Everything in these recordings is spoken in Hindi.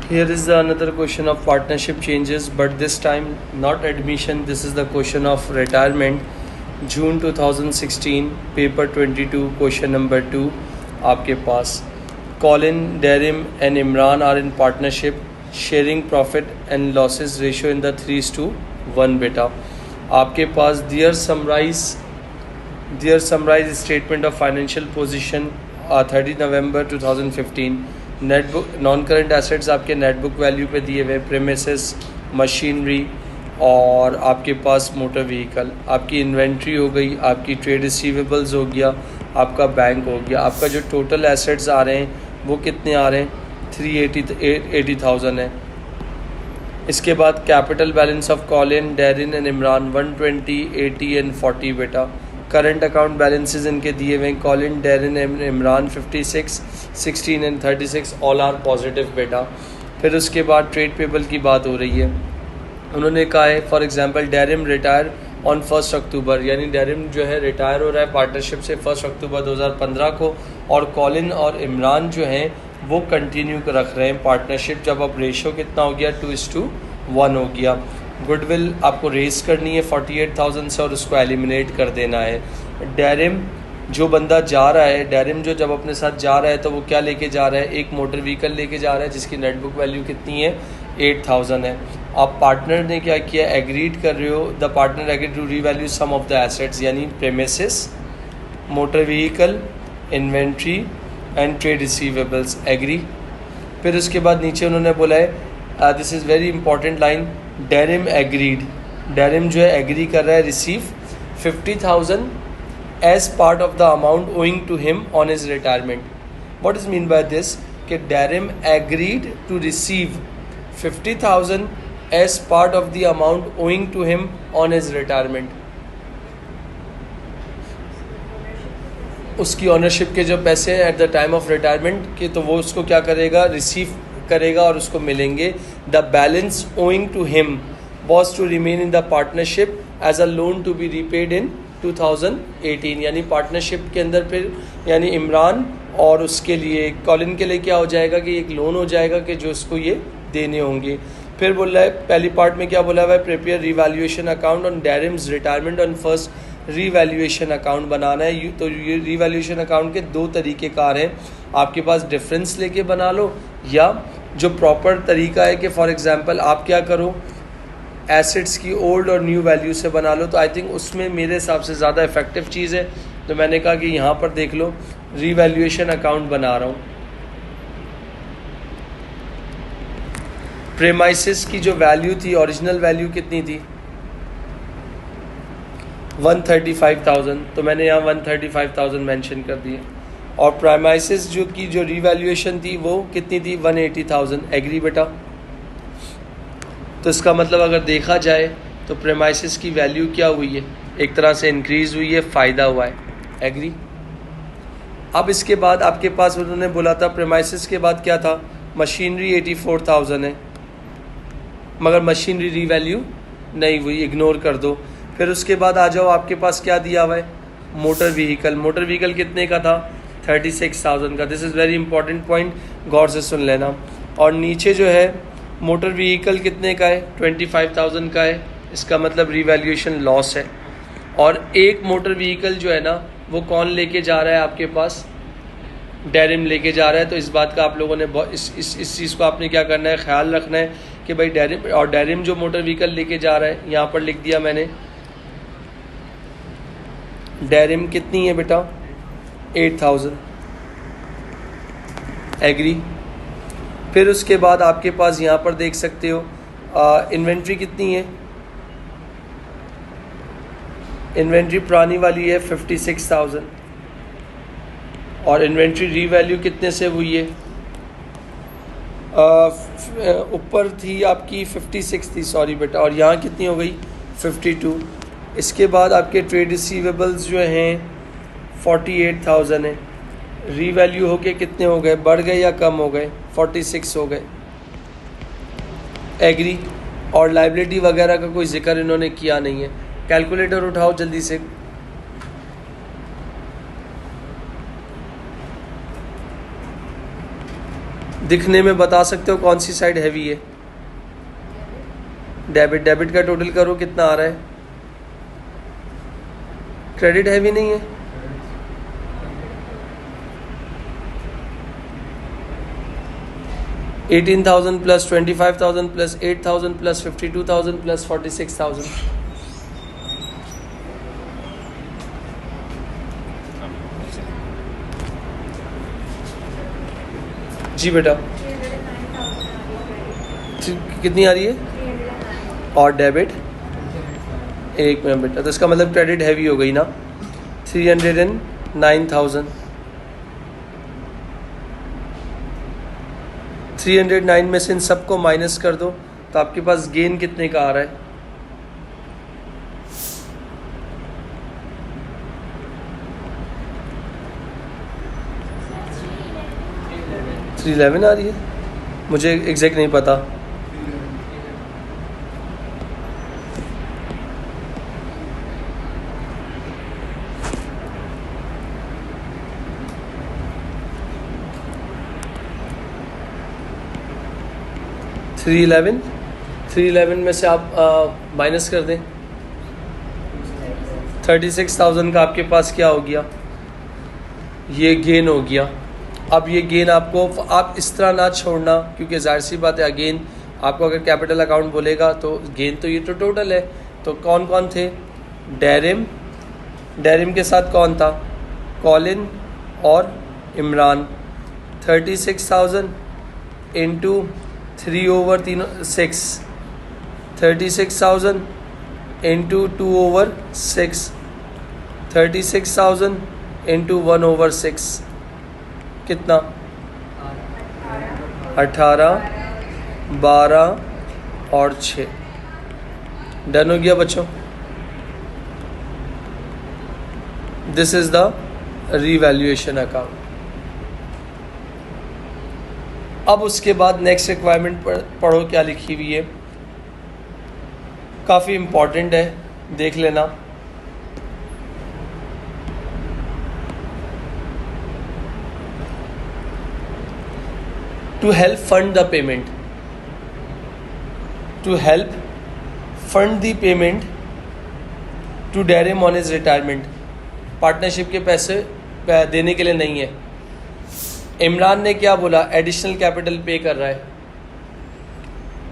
Here is another question of partnership changes, but this time not admission. This is the question of retirement. June 2016, paper 22, question number 2. आपके पास Colin, Darim and Imran are in partnership, sharing profit and losses ratio in the 3:1 बेटा. आपके पास dear summarize statement of financial position 30 November 2015. Net book non current assets आपके नेट बुक वैल्यू पे दिए हुए प्रेमिसेस, मशीनरी और आपके पास मोटर व्हीकल, आपकी इन्वेंट्री हो गई, आपकी ट्रेड रिसीवेबल्स हो गया, आपका बैंक हो गया. आपका जो टोटल एसेट्स आ रहे हैं वो कितने आ रहे हैं 380,000 है. इसके बाद capital balance of Colin, Darren and Imran 120, 80 and 40 बेटा. करंट अकाउंट बैलेंसेस इनके दिए हुए हैं. Colin, Darren and Imran 56, 16 and 36 all are positive बेटा. फिर उसके बाद ट्रेड पेबल की बात हो रही है. उन्होंने कहा है फॉर एग्जांपल डेरिम रिटायर ऑन 1 अक्टूबर, यानी डेरिम जो है रिटायर हो रहा है पार्टनरशिप से 1 अक्टूबर 2015 को, और कॉलिन और इमरान जो हैं वो कंटिन्यू रख रहे हैं पार्टनरशिप. जब अब रेशो कितना हो गया 2:1 हो गया. गुडविल आपको रेस करनी है 48,000 से और उसको एलिमिनेट कर देना है. डेरिम जो बंदा जा रहा है, डेरिम जो जब अपने साथ जा रहा है तो वो क्या लेके जा रहा है, एक मोटर व्हीकल लेके जा रहा है जिसकी नेट बुक वैल्यू कितनी है 8,000 है. आप पार्टनर ने क्या किया, एग्रीड कर रहे हो, the partner agreed to revalue some of the assets, यानी premises, motor vehicle, inventory and trade receivables. Agree. फिर उसके बाद नीचे उन्होंने बोला है this is very important line, Derim agreed. Derim जो है एग्री कर रहा है receive 50,000 as part of the amount owing to him on his retirement. What is mean by this? कि Darim agreed to receive 50,000 as part of the amount owing to him on his retirement. उसकी ऑनरशिप के जो पैसे हैं at the time of retirement के, तो वो उसको क्या करेगा, रिसीव करेगा और उसको मिलेंगे. The balance owing to him was to remain in the partnership as a loan to be repaid in 2018. यानी पार्टनरशिप के अंदर फिर यानी इमरान और उसके लिए कॉलिन के लिए क्या हो जाएगा कि एक लोन हो जाएगा कि जो उसको ये देने होंगे. फिर बोल रहा है पहली पार्ट में क्या बोला हुआ है, prepare revaluation account on Derim's retirement on first revaluation account बनाना है. तो ये रिवैल्यूएशन अकाउंट के दो तरीक़ेकार हैं. आपके पास डिफरेंस लेके बना लो, या जो प्रॉपर तरीका है कि फॉर एग्जांपल आप क्या करो, एसेट्स की ओल्ड और न्यू वैल्यू से बना लो. तो आई थिंक उसमें मेरे हिसाब से ज़्यादा इफेक्टिव चीज़ है. तो मैंने कहा कि यहाँ पर देख लो, रिवैल्यूएशन अकाउंट बना रहा हूँ. प्रेमाइसिस की जो वैल्यू थी, ओरिजिनल वैल्यू कितनी थी 135,000, तो मैंने यहाँ 135,000 मेंशन कर दिए. और प्रेमाइसिस जो रिवैल्यूएशन थी वो कितनी थी 180,000. एग्री बेटा. तो इसका मतलब अगर देखा जाए तो प्रेमाइसिस की वैल्यू क्या हुई है, एक तरह से इंक्रीज़ हुई है, फ़ायदा हुआ है. एग्री. अब इसके बाद आपके पास उन्होंने बोला था प्रेमाइसिस के बाद क्या था, मशीनरी 84,000 है, मगर मशीनरी रीवैल्यू नहीं हुई, इग्नोर कर दो. फिर उसके बाद आ जाओ, आपके पास क्या दिया हुआ है, मोटर व्हीकल. मोटर व्हीकल कितने का था 36,000 का. This is very important point, गौर से सुन लेना. और नीचे जो है मोटर व्हीकल कितने का है 25,000 का है. इसका मतलब रिवैल्यूएशन लॉस है. और एक मोटर व्हीकल जो है ना वो कौन लेके जा रहा है आपके पास, डेरिम लेके जा रहा है. तो इस बात का आप लोगों ने इस चीज़ को आपने क्या करना है, ख्याल रखना है कि भाई डेरिम, और डेरिम जो मोटर व्हीकल लेके जा रहा है, यहाँ पर लिख दिया मैंने, डेरिम कितनी है बेटा 8,000. एग्री. फिर उसके बाद आपके पास यहाँ पर देख सकते हो इन्वेंट्री कितनी है, इन्वेंट्री पुरानी वाली है 56,000, और इन्वेंट्री रीवैल्यू कितने से हुई है, ऊपर थी आपकी 56 थी, सॉरी बेटा, और यहाँ कितनी हो गई 52. इसके बाद आपके ट्रेड रिसीवेबल्स जो हैं 48,000 है. रीवैल्यू होके कितने हो गए, बढ़ गए या कम हो गए, 46 हो गए. एग्री. और लाइबिलिटी वगैरह का कोई जिक्र इन्होंने किया नहीं है. कैलकुलेटर उठाओ जल्दी से. दिखने में बता सकते हो कौन सी साइड हैवी है? डेबिट। डेबिट का टोटल करो कितना आ रहा है? क्रेडिट हैवी नहीं है? $18,000 प्लस $25,000 प्लस $8,000 प्लस $52,000 प्लस $46,000। जी बेटा कितनी आ रही है? और डेबिट 1 मिनट बेटा, तो इसका मतलब क्रेडिट हैवी हो गई ना। 309,000। 309 में से इन सबको माइनस कर दो तो आपके पास गेन कितने का आ रहा है? 311 आ रही है, मुझे एग्जैक्ट नहीं पता। थ्री इलेवन में से आप माइनस कर दें 36,000 का आपके पास क्या हो गया? ये गेन हो गया। अब ये गेन आपको आप इस तरह ना छोड़ना, क्योंकि जाहिर सी बात है अगेन आपको अगर कैपिटल अकाउंट बोलेगा तो गेन तो ये तो टोटल है। तो कौन कौन थे? डेरिम के साथ कौन था? कॉलिन और इमरान। 36,000 इंटू 3/6, 36,000 इंटू 2/6, 36,000 इंटू 1/6 कितना? 18, 12 और 6। डन हो गया बच्चों? This is the revaluation account. अब उसके बाद नेक्स्ट रिक्वायरमेंट पढ़ो क्या लिखी हुई है, काफ़ी इम्पॉर्टेंट है, देख लेना। To help fund the payment, to help fund the payment to Derim on his retirement. Partnership के पैसे देने के लिए नहीं है। इमरान ने क्या बोला? एडिशनल कैपिटल पे कर रहा है।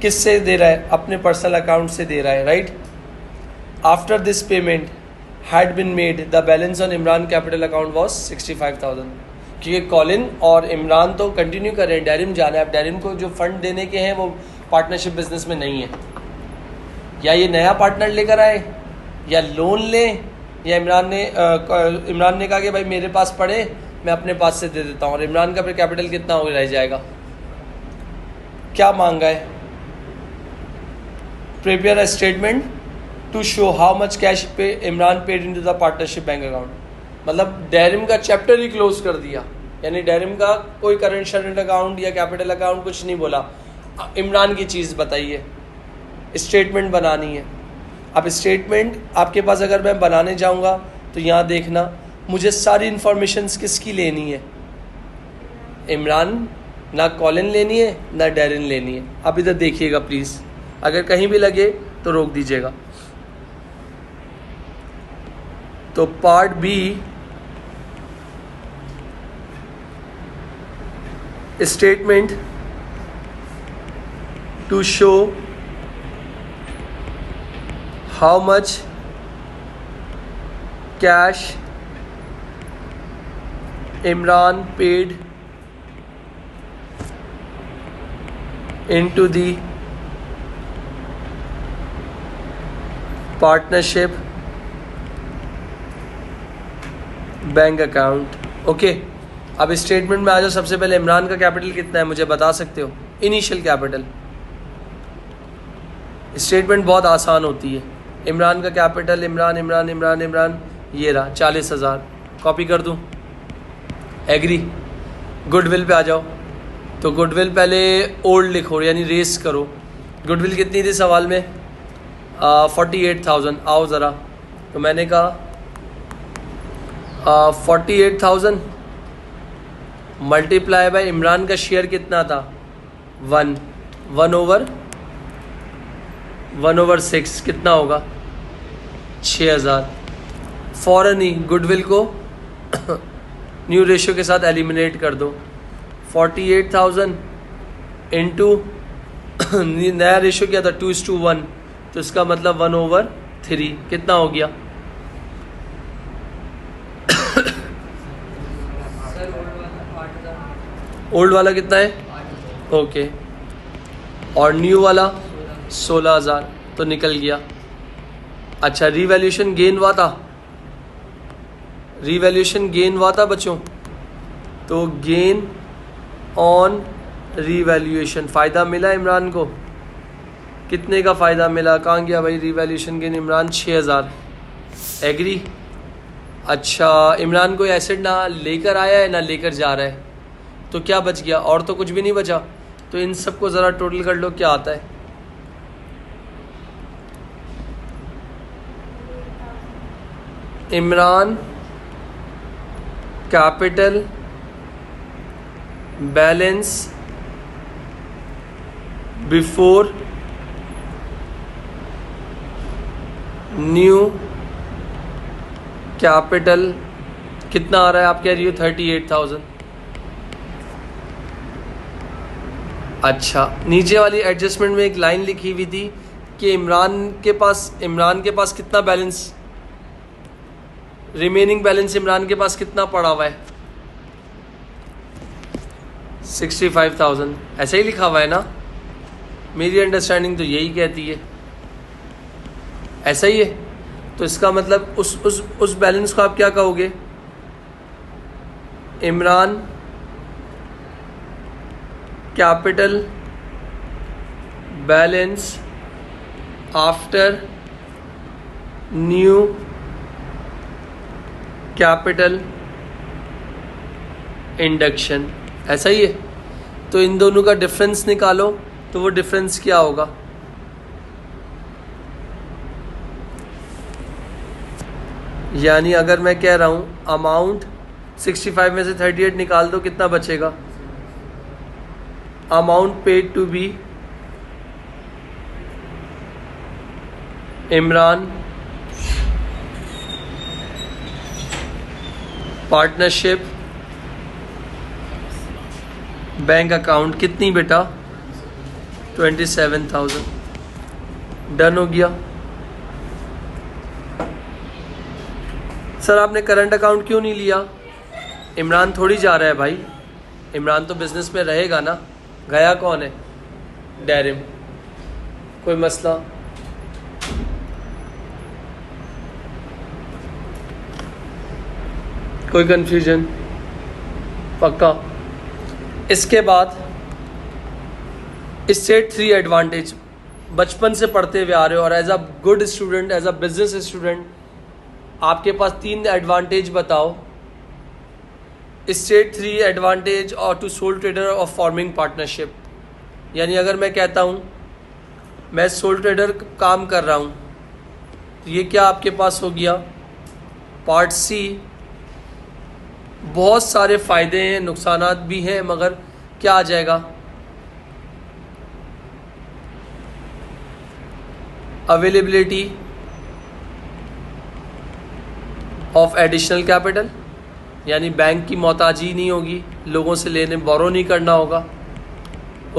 किससे दे रहा है? अपने पर्सनल अकाउंट से दे रहा है, right. After this payment had been made the balance on Imran capital account was 65,000। क्योंकि कॉलिन और इमरान तो कंटिन्यू कर रहे हैं, डेरिम जाना है। अब डेरिम को जो फंड देने के हैं वो पार्टनरशिप बिजनेस में नहीं है। या ये नया पार्टनर लेकर आए या लोन ले, या इमरान ने कहा कि भाई मेरे पास पड़े मैं अपने पास से दे देता हूँ। और इमरान का फिर कैपिटल कितना हो रह जाएगा? क्या मांगा है? Prepare a statement to show how much cash pay Imran paid into the partnership bank account. मतलब डेरिम का चैप्टर ही क्लोज कर दिया, यानी डेरिम का कोई करंट शरेंट अकाउंट या कैपिटल अकाउंट कुछ नहीं बोला। इमरान की चीज़ बताइए, स्टेटमेंट बनानी है। अब स्टेटमेंट आपके पास अगर मैं बनाने जाऊँगा तो यहाँ देखना, मुझे सारी इन्फॉर्मेशंस किसकी लेनी है? इमरान, ना कॉलिन लेनी है ना डेरिन लेनी है। अब इधर देखिएगा प्लीज़, अगर कहीं भी लगे तो रोक दीजिएगा। तो part B, statement to show how much cash Imran paid into the partnership bank account. Okay, अब स्टेटमेंट में आ जाओ। सबसे पहले इमरान का कैपिटल कितना है मुझे बता सकते हो? Initial capital. स्टेटमेंट बहुत आसान होती है। इमरान का कैपिटल, इमरान इमरान इमरान इमरान, ये रहा 40,000। कॉपी कर दूँ? एग्री। गुडविल पे आ जाओ। तो गुडविल पहले ओल्ड लिखो, यानी रेस करो। गुडविल कितनी थी सवाल में? 48,000। आओ ज़रा, तो मैंने कहा 48,000 मल्टीप्लाई बाय इमरान का शेयर कितना था 1 1/6 कितना होगा 6000। फ़ौरन ही गुडविल को न्यू रेशियो के साथ एलिमिनेट कर दो 48,000 इंटू नया रेशियो क्या था 2:1 तो इसका मतलब 1/3 कितना हो गया ओल्ड वाला कितना है ओके और न्यू वाला 16,000 तो निकल गया। अच्छा रीवैल्यूएशन गेन हुआ था बच्चों तो गेन ऑन रीवैल्यूएशन फ़ायदा मिला इमरान को कितने का फ़ायदा मिला कहाँ गया भाई रीवैल्यूएशन गेन इमरान 6,000 एग्री। अच्छा इमरान कोई एसेट ना लेकर आया है ना लेकर जा रहा है तो क्या बच गया और तो कुछ भी नहीं बचा तो इन सब को ज़रा टोटल कर लो क्या आता है Imran capital balance before new capital कितना आ रहा है आप कह रही हो 38,000। अच्छा नीचे वाली एडजस्टमेंट में एक लाइन लिखी हुई थी कि इमरान के पास कितना बैलेंस रिमेनिंग बैलेंस इमरान के पास कितना पड़ा हुआ है 65,000 ऐसा ही लिखा हुआ है ना मेरी अंडरस्टैंडिंग तो यही कहती है ऐसा ही है तो इसका मतलब उस बैलेंस को आप क्या कहोगे Imran capital balance after new capital induction ऐसा ही है तो इन दोनों का डिफरेंस निकालो तो वो डिफरेंस क्या होगा यानी अगर मैं कह रहा हूँ अमाउंट 65 में से 38 निकाल दो कितना बचेगा amount paid to be Imran partnership bank account कितनी बेटा 27,000 डन हो गया। सर आपने करंट अकाउंट क्यों नहीं लिया इमरान थोड़ी जा रहा है भाई इमरान तो बिजनेस में रहेगा ना गया कौन है डैरिम कोई मसला कोई कंफ्यूजन पक्का। इसके बाद स्टेट 3 एडवांटेज बचपन से पढ़ते हुए आ रहे हो और as a good student as a business student आपके पास 3 एडवांटेज बताओ स्टेट 3 एडवांटेज और to sole trader of forming partnership यानी अगर मैं कहता हूँ मैं सोल ट्रेडर काम कर रहा हूँ तो ये क्या आपके पास हो गया पार्ट सी बहुत सारे फ़ायदे हैं नुकसानात भी हैं मगर क्या आ जाएगा अवेलेबिलिटी ऑफ एडिशनल कैपिटल यानी बैंक की मोहताजी नहीं होगी लोगों से लेने बोरो नहीं करना होगा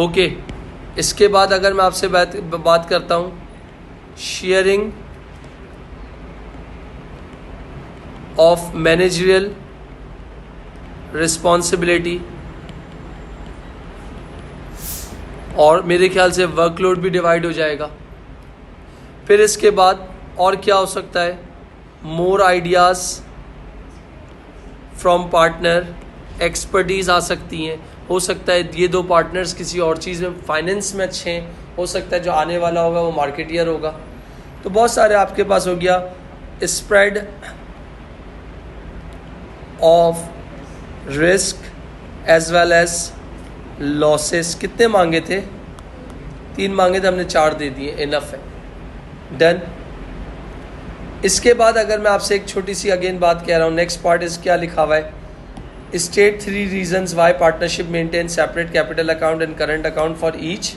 ओके। इसके बाद अगर मैं आपसे बात करता हूँ शेयरिंग ऑफ मैनेजरियल रिस्पॉन्सिबिलिटी और मेरे ख्याल से वर्कलोड भी डिवाइड हो जाएगा। फिर इसके बाद और क्या हो सकता है more ideas from partner expertise आ सकती हैं हो सकता है ये 2 पार्टनर्स किसी और चीज़ में फाइनेंस में अच्छे हैं हो सकता है जो आने वाला होगा वो मार्केटियर होगा तो बहुत सारे आपके पास हो गया spread of risk as well as losses कितने मांगे थे 3 मांगे थे हमने 4 दे दिए इनफ है डन। इसके बाद अगर मैं आपसे एक छोटी सी अगेन बात कह रहा हूँ नेक्स्ट पार्ट इस क्या लिखा हुआ है state 3 reasons Y partnership maintain separate capital account and current account for each.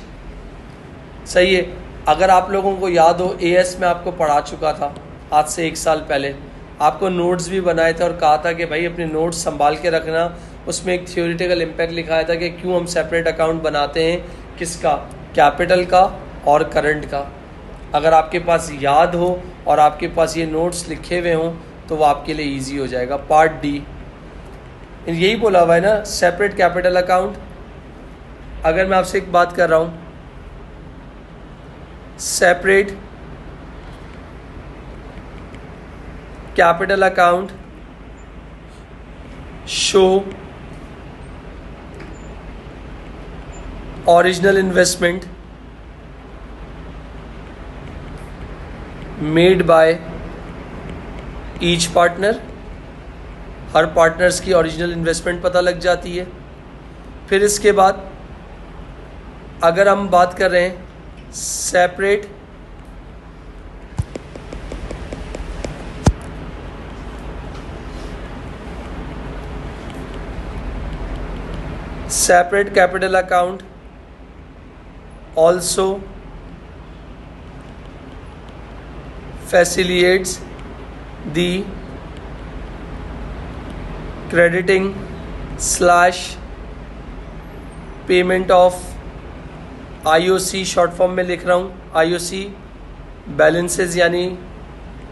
सही है। अगर आप लोगों को याद हो, एएस में आपको पढ़ा चुका था आज से 1 साल पहले, आपको नोट्स भी बनाए थे और कहा था कि भाई अपने नोट्स संभाल के रखना। उसमें एक थियोरिटिकल इम्पैक्ट लिखाया था कि क्यों हम सेपरेट अकाउंट बनाते हैं, किसका, कैपिटल का और करंट का। अगर आपके पास याद हो और आपके पास ये नोट्स लिखे हुए हों तो वो आपके लिए ईजी हो जाएगा। पार्ट डी यही बोला हुआ है ना, सेपरेट कैपिटल अकाउंट। अगर मैं आपसे एक बात कर रहा हूँ, separate capital account show original investment made by each partner. Her partners की ओरिजिनल इन्वेस्टमेंट पता लग जाती है। फिर इसके बाद अगर हम बात कर रहे हैं separate capital account also facilitates the crediting / payment of IOC, short form में लिख रहा हूँ IOC बैलेंसेस। यानी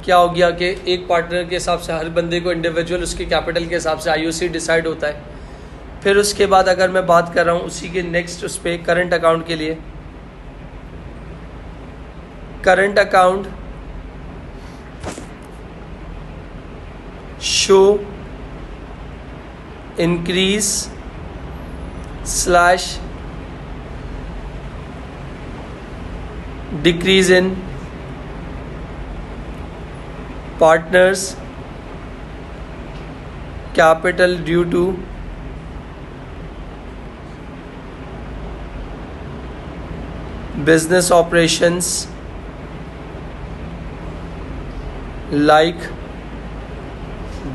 क्या हो गया कि एक पार्टनर के हिसाब से हर बंदे को इंडिविजुअल उसके कैपिटल के हिसाब से IOC डिसाइड होता है। फिर उसके बाद अगर मैं बात कर रहा हूँ उसी के नेक्स्ट उस पर करंट अकाउंट के लिए, current account show increase / decrease in partners capital due to business operations like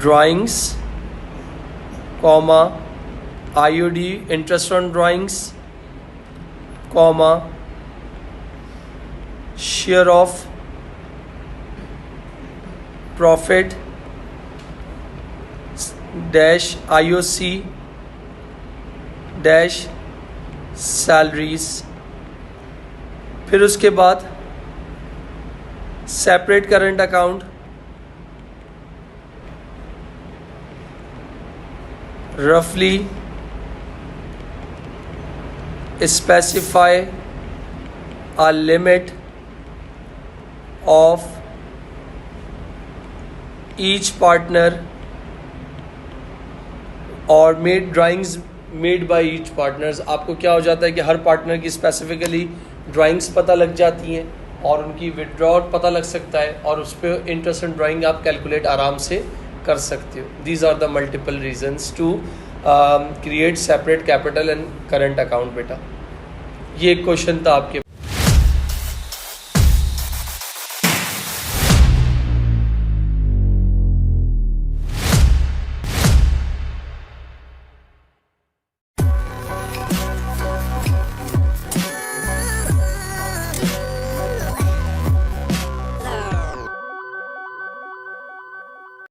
drawings, IOD interest on drawings, share of profit - IOC - salaries। फिर उसके बाद सेपरेट करंट अकाउंट रफली specify a limit of each partner और made drawings made by each partners. आपको क्या हो जाता है कि हर पार्टनर की स्पेसिफिकली ड्राइंग्स पता लग जाती हैं और उनकी विड्रॉल पता लग सकता है और उस पर इंटरेस्ट एंड ड्राइंग आप कैलकुलेट आराम से कर सकते हो। These are the multiple reasons to create separate capital and current account. बेटा ये एक क्वेश्चन था आपके